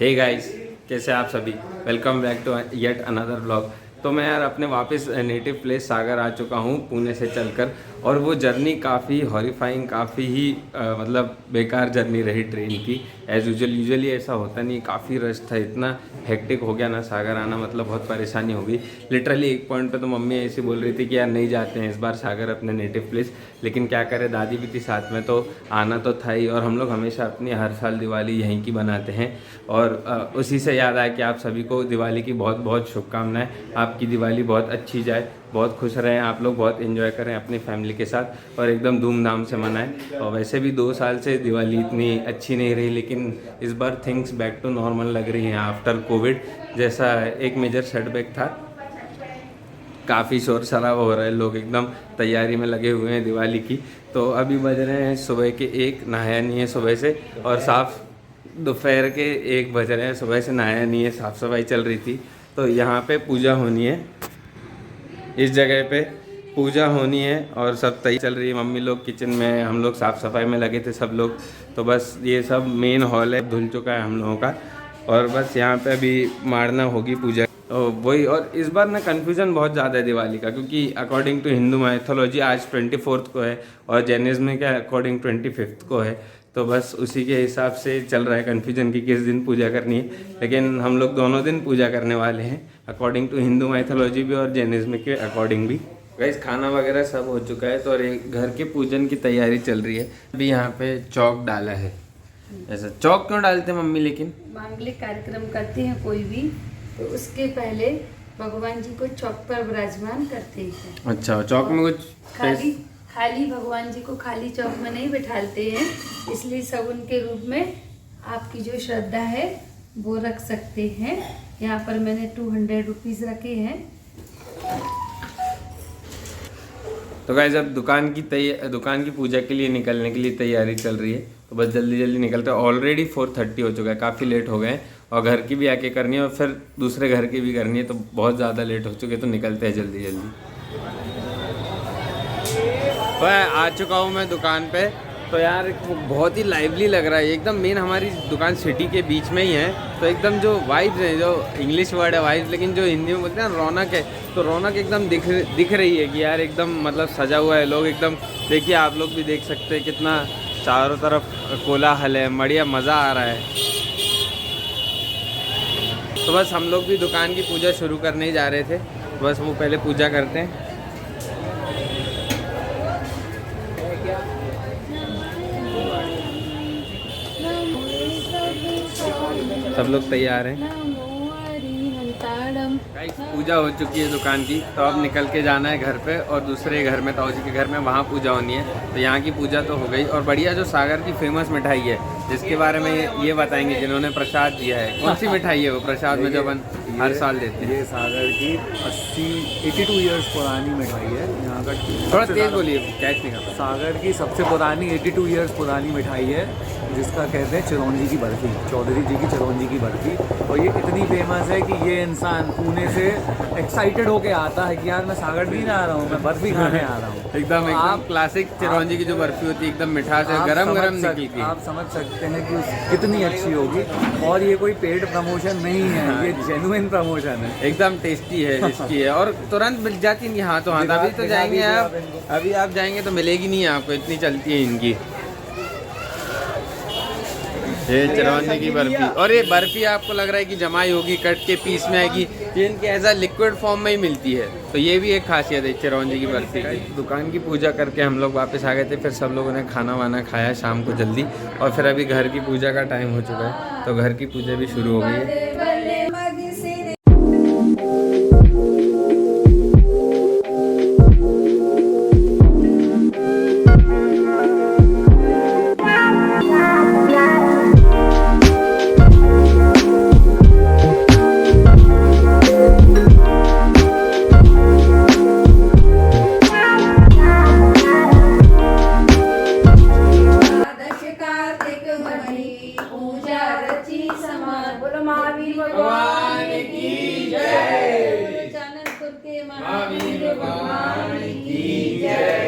Hey guys, कैसे आप सभी। Welcome back to yet another blog. तो मैं यार अपने वापस नेटिव प्लेस सागर आ चुका हूँ पुणे से चलकर, और वो जर्नी काफ़ी हॉरिफाइंग, काफ़ी ही मतलब बेकार जर्नी रही ट्रेन की। एज़ यूजुअली ऐसा होता नहीं, काफ़ी रश था, इतना हेक्टिक हो गया ना सागर आना, मतलब बहुत परेशानी हो गई। लिटरली एक पॉइंट पे तो मम्मी ऐसी बोल रही थी कि यार नहीं जाते हैं इस बार सागर अपने नेटिव प्लेस, लेकिन क्या करें, दादी भी थी साथ में तो आना तो था ही। और हम लोग हमेशा अपनी हर साल दिवाली यहीं की बनाते हैं, और उसी से याद आया कि आप सभी को दिवाली की बहुत बहुत शुभकामनाएं। आपकी दिवाली बहुत अच्छी जाए, बहुत खुश रहें आप लोग, बहुत एंजॉय करें अपनी फैमिली के साथ और एकदम धूमधाम से मनाएं। और वैसे भी 2 साल से दिवाली इतनी अच्छी नहीं रही, लेकिन इस बार थिंग्स बैक टू नॉर्मल लग रही हैं आफ्टर कोविड। जैसा एक मेजर सेटबैक था, काफ़ी शोर शराबा हो रहा है, लोग एकदम तैयारी में लगे हुए हैं दिवाली की। तो अभी बज रहे हैं सुबह के 1, नहाया नहीं है सुबह से, और साफ दोपहर के 1 बज रहे हैं, सुबह से नहाया नहीं है, साफ़ सफाई चल रही थी। तो यहाँ पे पूजा होनी है, इस जगह पे पूजा होनी है और सब तैयारी चल रही है। मम्मी लोग किचन में, हम लोग साफ़ सफाई में लगे थे सब लोग। तो बस ये सब मेन हॉल है, धुल चुका है हम लोगों का, और बस यहाँ पे अभी मारना होगी पूजा। तो वही, और इस बार ना कन्फ्यूज़न बहुत ज़्यादा है दिवाली का, क्योंकि अकॉर्डिंग टू हिंदू मैथोलॉजी आज 24 को है, और जैनिज्म के अकॉर्डिंग 25 को है। तो बस उसी के हिसाब से चल रहा है कन्फ्यूजन की किस दिन पूजा करनी है, लेकिन हम लोग दोनों दिन पूजा करने वाले हैं, अकॉर्डिंग टू हिंदू मैथोलॉजी भी और जैनिज्म के अकॉर्डिंग भी। गाइस, खाना वगैरह सब हो चुका है, तो और घर के पूजन की तैयारी चल रही है। अभी यहाँ पे चौक डाला है। ऐसा चौक क्यों डालते हैं मम्मी? लेकिन मांगलिक कार्यक्रम करते हैं कोई भी, तो उसके पहले भगवान जी को चौक पर विराजमान करते हैं। अच्छा, चौक में कुछ खाली भगवान जी को खाली चौक में नहीं बिठाते हैं, इसलिए सगुन के रूप में आपकी जो श्रद्धा है वो रख सकते हैं। यहाँ पर मैंने 200 रुपीज़ रखे हैं। तो गाइस, अब दुकान की पूजा के लिए निकलने के लिए तैयारी चल रही है, तो बस जल्दी जल्दी निकलते हैं। ऑलरेडी 4:30 हो चुका है, काफ़ी लेट हो गए हैं, और घर की भी आके करनी है और फिर दूसरे घर की भी करनी है, तो बहुत ज़्यादा लेट हो चुके, तो निकलते हैं जल्दी जल्दी। तो आ चुका हूँ मैं दुकान पे। तो यार बहुत ही लाइवली लग रहा है एकदम। मेन हमारी दुकान सिटी के बीच में ही है, तो एकदम जो वाइब है, जो इंग्लिश वर्ड है वाइब, लेकिन जो हिंदी में बोलते हैं रौनक है, तो रौनक एकदम दिख रही है कि यार एकदम मतलब सजा हुआ है, लोग एकदम, देखिए आप लोग भी देख सकते हैं कितना चारों तरफ कोलाहल है, बढ़िया मज़ा आ रहा है। तो बस हम लोग भी दुकान की पूजा शुरू करने ही जा रहे थे, बस वो पहले पूजा करते हैं। सब लोग तैयार हैं। पूजा हो चुकी है दुकान की, तो अब निकल के जाना है घर पे, और दूसरे घर में, ताऊ जी के घर में, वहाँ पूजा होनी है। तो यहाँ की पूजा तो हो गई, और बढ़िया जो सागर की फेमस मिठाई है, जिसके बारे में ये बताएंगे जिन्होंने प्रसाद दिया है। कौन सी मिठाई है वो प्रसाद में जो अपन हर साल देते हैं? ये सागर की 82 ईयर्स पुरानी मिठाई है। यहाँ का थोड़ा तेज बोलिए, कैच नहीं करता। सागर की सबसे पुरानी 82 ईयर्स पुरानी मिठाई है, जिसका कहते हैं चिरौंजी की बर्फ़ी, चौधरी जी की चिरौंजी की बर्फ़ी। और ये इतनी फेमस है कि ये इंसान पुणे से एक्साइटेड होके आता है कि यार मैं सागर भी आ रहा हूँ, मैं बर्फ़ी खाने आ रहा हूँ। एकदम आप क्लासिक चिरौंजी की जो बर्फ़ी होती है, एकदम मिठास है, गरम निकलती है। आप समझ सकते हैं कि कितनी अच्छी होगी। और ये कोई पेड प्रमोशन नहीं है, ये जेन्युइन प्रमोशन है, एकदम टेस्टी है जिसकी है, और तुरंत मिल जाती है हाथों हाथ। अभी तो जाएंगे आप, अभी आप जाएंगे तो मिलेगी नहीं आपको, इतनी चलती है इनकी। ये चिरौंजी की बर्फ़ी, और ये बर्फ़ी आपको लग रहा है कि जमाई होगी, कट के पीस में आएगी, ये इनके ऐसा लिक्विड फॉर्म में ही मिलती है। तो ये भी एक खासियत है चिरौंजी की बर्फ़ी की। दुकान की पूजा करके हम लोग वापस आ गए थे, फिर सब लोगों ने खाना वाना खाया शाम को जल्दी, और फिर अभी घर की पूजा का टाइम हो चुका है, तो घर की पूजा भी शुरू हो गई है। भगवान की जय, चाणक्य के महावीर भगवान की जय।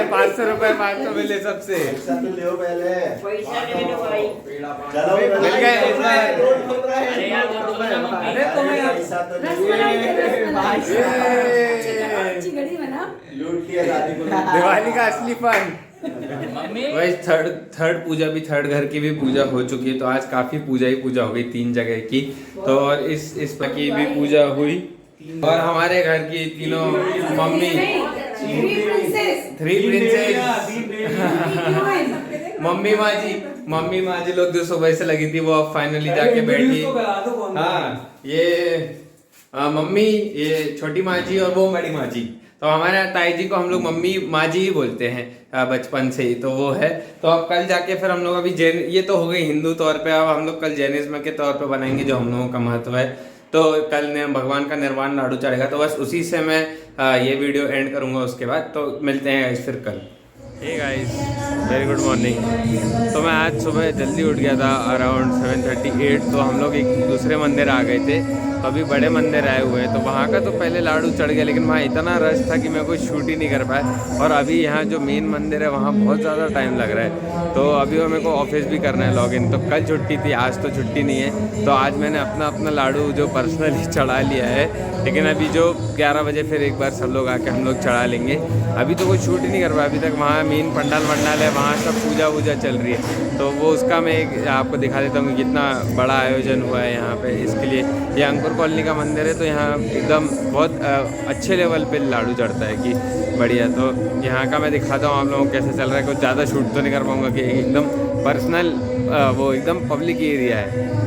है 500 रुपए 500 मिले सबसे। पैसा तो ले पहले। पैसा ले लो भाई। चलो मिल गए इस बार। अरे यार वो तो अरे तुम्हें पैसा तो रसमलाई दे, रसमलाई। ये। अच्छी घड़ी बना। लूट लिया दादी को। दिवाली का असली फन। मम्मी वही थर्ड पूजा भी, थर्ड घर की भी पूजा हो चुकी है। तो आज काफी पूजा ही पूजा हो गई 3 जगह की। तो और इस पर की भी पूजा हुई। और हमारे घर की तीनों मम्मी, 3 प्रिंसेस, मम्मी माँ जी लोग जो सुबह से लगी थी वो अब फाइनली जाके बैठी। हाँ, ये मम्मी, ये छोटी माँ जी और वो बड़ी माँ जी। तो हमारे ताई जी को हम लोग मम्मी माँ जी ही बोलते हैं बचपन से ही। तो वो है। तो अब कल जाके फिर हम लोग अभी जैन, ये तो हो गई हिंदू तौर पे, अब हम लोग कल जैनिज्म के तौर पे बनाएंगे जो हम लोगों का महत्व है। तो कल ने भगवान का निर्वाण लाडू चढ़ेगा। तो बस उसी से मैं ये वीडियो एंड करूँगा। उसके बाद तो मिलते हैं गाइस फिर कल। Hey guys, very good morning. तो मैं आज सुबह जल्दी उठ गया था अराउंड 7:38। तो हम लोग एक दूसरे मंदिर आ गए थे। तो अभी बड़े मंदिर आए हुए हैं। तो वहाँ का तो पहले लाडू चढ़ गया, लेकिन वहाँ इतना रश था कि मैं कोई शूट ही नहीं कर पाया। और अभी यहाँ जो मेन मंदिर है वहाँ बहुत ज़्यादा टाइम लग रहा है। तो अभी वो मेरे को ऑफिस भी करना है लॉगिन। तो कल छुट्टी थी, आज तो छुट्टी नहीं है। तो आज मैंने अपना लाडू जो पर्सनली चढ़ा लिया है। लेकिन अभी जो 11 बजे फिर एक बार सब लोग आके हम लोग चढ़ा लेंगे। अभी तो कोई शूट ही नहीं कर पाया। अभी तक वहाँ मेन पंडाल है, वहाँ सब पूजा वूजा चल रही है। तो वो उसका मैं एक आपको दिखा देता हूँ कि कितना बड़ा आयोजन हुआ है यहाँ पे। इसके लिए ये अंकुर कॉलोनी का मंदिर है। तो यहाँ एकदम बहुत अच्छे लेवल पे लाडू चढ़ता है कि बढ़िया। तो यहाँ का मैं दिखाता हूँ आप लोगों को कैसे चल रहा है। कुछ ज़्यादा शूट तो नहीं कर पाऊँगा कि एकदम पर्सनल वो एकदम पब्लिक एरिया है।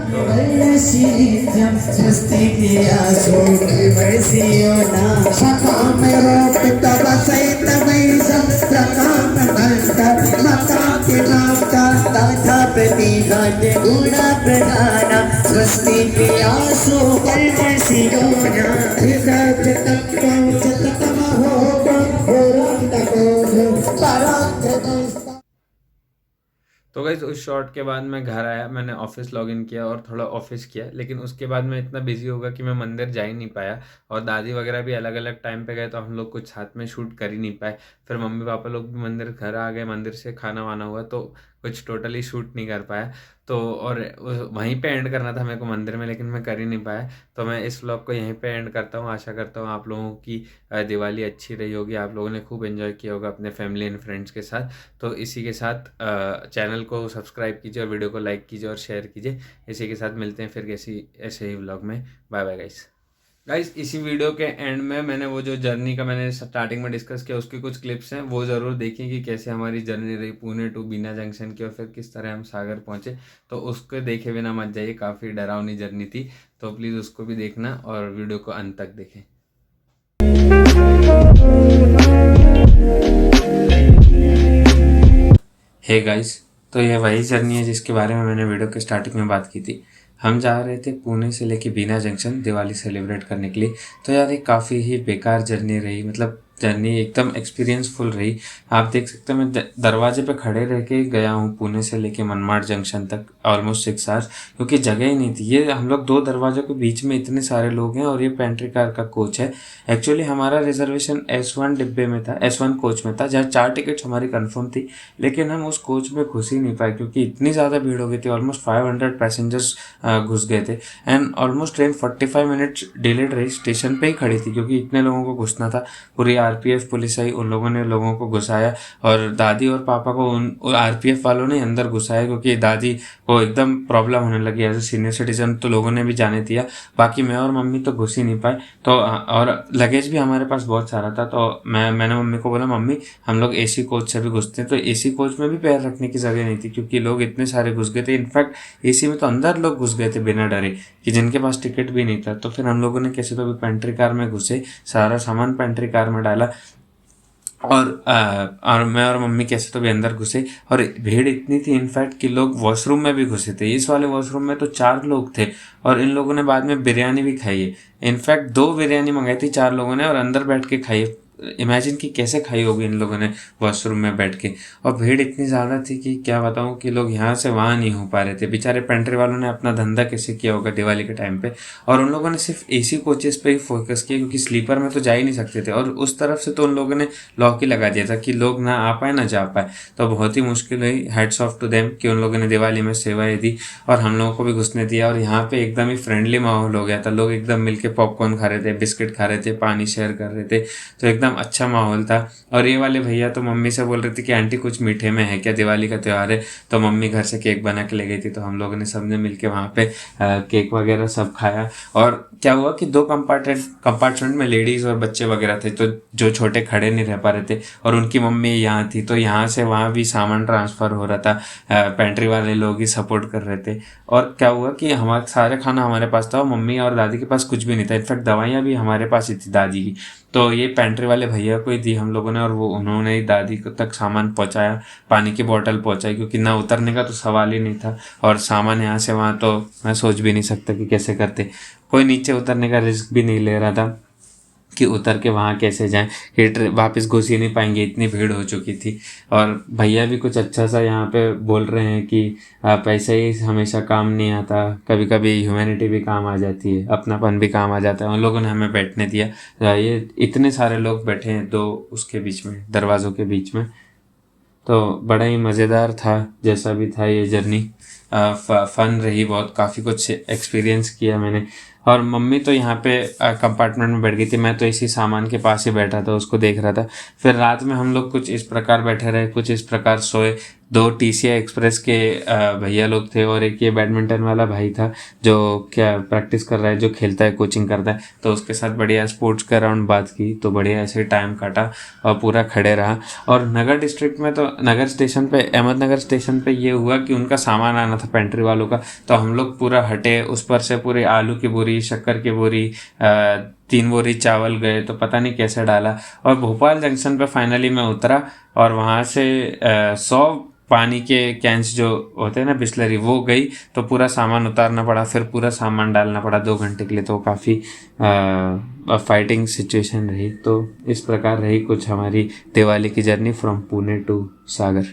तो गाइस उस शॉट के बाद मैं घर आया, मैंने ऑफिस लॉगिन किया और थोड़ा ऑफिस किया। लेकिन उसके बाद मैं इतना बिजी हो गया कि मैं मंदिर जा ही नहीं पाया। और दादी वगैरह भी अलग अलग टाइम पे गए तो हम लोग कुछ साथ में शूट कर ही नहीं पाए। फिर मम्मी पापा लोग भी मंदिर घर आ गए, मंदिर से खाना वाना हुआ तो कुछ टोटली शूट नहीं कर पाया। तो और वहीं पे एंड करना था मेरे को मंदिर में, लेकिन मैं कर ही नहीं पाया। तो मैं इस व्लॉग को यहीं पे एंड करता हूँ। आशा करता हूँ आप लोगों की दिवाली अच्छी रही होगी, आप लोगों ने खूब एंजॉय किया होगा अपने फैमिली एंड फ्रेंड्स के साथ। तो इसी के साथ चैनल को सब्सक्राइब कीजिए और वीडियो को लाइक कीजिए और शेयर कीजिए। इसी के साथ मिलते हैं फिर किसी ऐसे ही व्लॉग में। बाय बाय गाइस, इसी वीडियो के एंड में मैंने वो जो जर्नी का मैंने स्टार्टिंग में डिस्कस किया उसकी कुछ क्लिप्स हैं, वो ज़रूर देखिए कि कैसे हमारी जर्नी रही पुणे टू बीना जंक्शन की और फिर किस तरह हम सागर पहुंचे। तो उसको देखे बिना मत जाइए, काफ़ी डरावनी जर्नी थी। तो प्लीज़ उसको भी देखना और वीडियो को अंत तक देखें। हे गाइस, तो ये वही जर्नी है जिसके बारे में मैंने वीडियो के स्टार्टिंग में बात की थी। हम जा रहे थे पुणे से लेके बीना जंक्शन दिवाली सेलिब्रेट करने के लिए। तो यार ये काफ़ी ही बेकार जर्नी रही, मतलब जर्नी एकदम एक्सपीरियंसफुल रही। आप देख सकते हैं मैं दरवाजे पे खड़े रह के गया हूँ पुणे से लेके मनमाड जंक्शन तक ऑलमोस्ट 6 आवर्स, क्योंकि जगह ही नहीं थी। ये हम लोग 2 दरवाजों के बीच में इतने सारे लोग हैं और ये पेंट्री कार का कोच है। एक्चुअली हमारा रिजर्वेशन S1 डिब्बे में था, S1 कोच में था, जहाँ 4 टिकट्स हमारी कन्फर्म थी। लेकिन हम उस कोच में घुस ही नहीं पाए क्योंकि इतनी ज़्यादा भीड़ हो गई थी। ऑलमोस्ट 500 पैसेंजर्स घुस गए थे and almost train 45 minutes delayed रही, स्टेशन पे ही खड़ी थी क्योंकि इतने लोगों को घुसना था। पूरी RPF पुलिस आई, उन लोगों ने लोगों को घुसाया और दादी और पापा को उन RPF वालों ने अंदर घुसाया क्योंकि दादी को एकदम प्रॉब्लम होने लगी एज ए सीनियर सिटीजन। तो लोगों ने भी जाने दिया, बाकी मैं और मम्मी तो घुस ही नहीं पाए। तो और लगेज भी हमारे पास बहुत सारा था। तो मैंने मम्मी को बोला मम्मी हम लोग AC कोच से भी घुसते हैं। तो AC कोच में भी पैर रखने की जगह नहीं थी क्योंकि लोग इतने सारे घुस गए थे। इनफैक्ट AC में तो अंदर लोग घुस गए थे बिना डरे कि जिनके पास टिकट भी नहीं था। तो फिर हम लोगों ने कैसे तो भी पेंट्री कार में घुसे, सारा सामान पेंट्री कार में डाला और मैं और मम्मी कैसे तो भी अंदर घुसे। और भीड़ इतनी थी इनफैक्ट कि लोग वॉशरूम में भी घुसे थे। इस वाले वॉशरूम में तो 4 लोग थे और इन लोगों ने बाद में बिरयानी भी खाई है। इनफैक्ट 2 बिरयानी मंगाई थी 4 लोगों ने और अंदर बैठ के खाई है। इमेजिन कि कैसे खाई होगी इन लोगों ने वॉशरूम में बैठ के। और भीड़ इतनी ज़्यादा थी कि क्या बताऊँ कि लोग यहाँ से वहाँ नहीं हो पा रहे थे। बेचारे पेंट्री वालों ने अपना धंधा कैसे किया होगा दिवाली के टाइम पे। और उन लोगों ने सिर्फ एसी कोचेस पे ही फोकस किया, क्योंकि स्लीपर में तो जा ही नहीं सकते थे। और उस तरफ से तो उन लोगों ने लॉक ही लगा दिया था कि लोग ना आ पाए ना जा पाए। तो बहुत ही मुश्किल हुई। हैट्स ऑफ टू देम कि उन लोगों ने दिवाली में सेवाएं दी और हम लोगों को भी घुसने दिया। और यहाँ पे एकदम ही फ्रेंडली माहौल हो गया था। लोग एकदम मिलके पॉपकॉर्न खा रहे थे, बिस्किट खा रहे थे, पानी शेयर कर रहे थे। तो एकदम अच्छा माहौल था। और ये वाले भैया तो मम्मी से बोल रहे थे कि आंटी कुछ मीठे में है क्या, दिवाली का त्यौहार है। तो मम्मी घर से केक बना के ले गई थी। तो हम लोगों ने सबने मिलके वहाँ पे केक वगैरह सब खाया। और क्या हुआ कि 2 कंपार्टमेंट में लेडीज़ और बच्चे वगैरह थे, तो जो छोटे खड़े नहीं रह पा रहे थे। और उनकी मम्मी यहाँ थी, तो यहाँ से वहाँ भी सामान ट्रांसफ़र हो रहा था। पेंट्री वाले लोग ही सपोर्ट कर रहे थे। और क्या हुआ कि हमारा सारे खाना हमारे पास था और मम्मी और दादी के पास कुछ भी नहीं था। इनफैक्ट दवाइयाँ भी हमारे पास ही थी दादी की। तो ये पेंट्री वाले भैया को ही दी हम लोगों ने, और वो उन्होंने ही दादी को तक सामान पहुंचाया, पानी की बोतल पहुंचाई, क्योंकि ना उतरने का तो सवाल ही नहीं था। और सामान यहाँ से वहाँ तो मैं सोच भी नहीं सकता कि कैसे करते। कोई नीचे उतरने का रिस्क भी नहीं ले रहा था कि उतर के वहाँ कैसे जाएं, कि वापस घुस ही नहीं पाएंगे, इतनी भीड़ हो चुकी थी। और भैया भी कुछ अच्छा सा यहाँ पे बोल रहे हैं कि पैसे ही हमेशा काम नहीं आता, कभी कभी ह्यूमैनिटी भी काम आ जाती है, अपनापन भी काम आ जाता है। उन लोगों ने हमें बैठने दिया। ये इतने सारे लोग बैठे हैं 2 उसके बीच में, दरवाज़ों के बीच में। तो बड़ा ही मज़ेदार था जैसा भी था ये जर्नी। फ़न रही बहुत, काफ़ी कुछ एक्सपीरियंस किया मैंने। और मम्मी तो यहाँ पे कंपार्टमेंट में बैठ गई थी, मैं तो इसी सामान के पास ही बैठा था, उसको देख रहा था। फिर रात में हम लोग कुछ इस प्रकार बैठे रहे, कुछ इस प्रकार सोए। 2 TCI एक्सप्रेस के भैया लोग थे और एक ये बैडमिंटन वाला भाई था जो क्या प्रैक्टिस कर रहा है, जो खेलता है, कोचिंग करता है। तो उसके साथ बढ़िया स्पोर्ट्स के अराउंड बात की, तो बढ़िया ऐसे टाइम काटा और पूरा खड़े रहा। और नगर डिस्ट्रिक्ट में तो नगर स्टेशन पे, अहमदनगर स्टेशन पे ये हुआ कि उनका सामान आना था पेंट्री वालों का। तो हम लोग पूरा हटे, उस पर से पूरी आलू की बोरी, शक्कर की बोरी, 3 बोरी चावल गए, तो पता नहीं कैसे डाला। और भोपाल जंक्शन पे फाइनली मैं उतरा और वहाँ से 100 पानी के कैंस जो होते हैं ना बिस्लरी, वो गई। तो पूरा सामान उतारना पड़ा, फिर पूरा सामान डालना पड़ा 2 घंटे के लिए। तो काफ़ी फाइटिंग सिचुएशन रही। तो इस प्रकार रही कुछ हमारी दिवाली की journey from Pune to Sagar.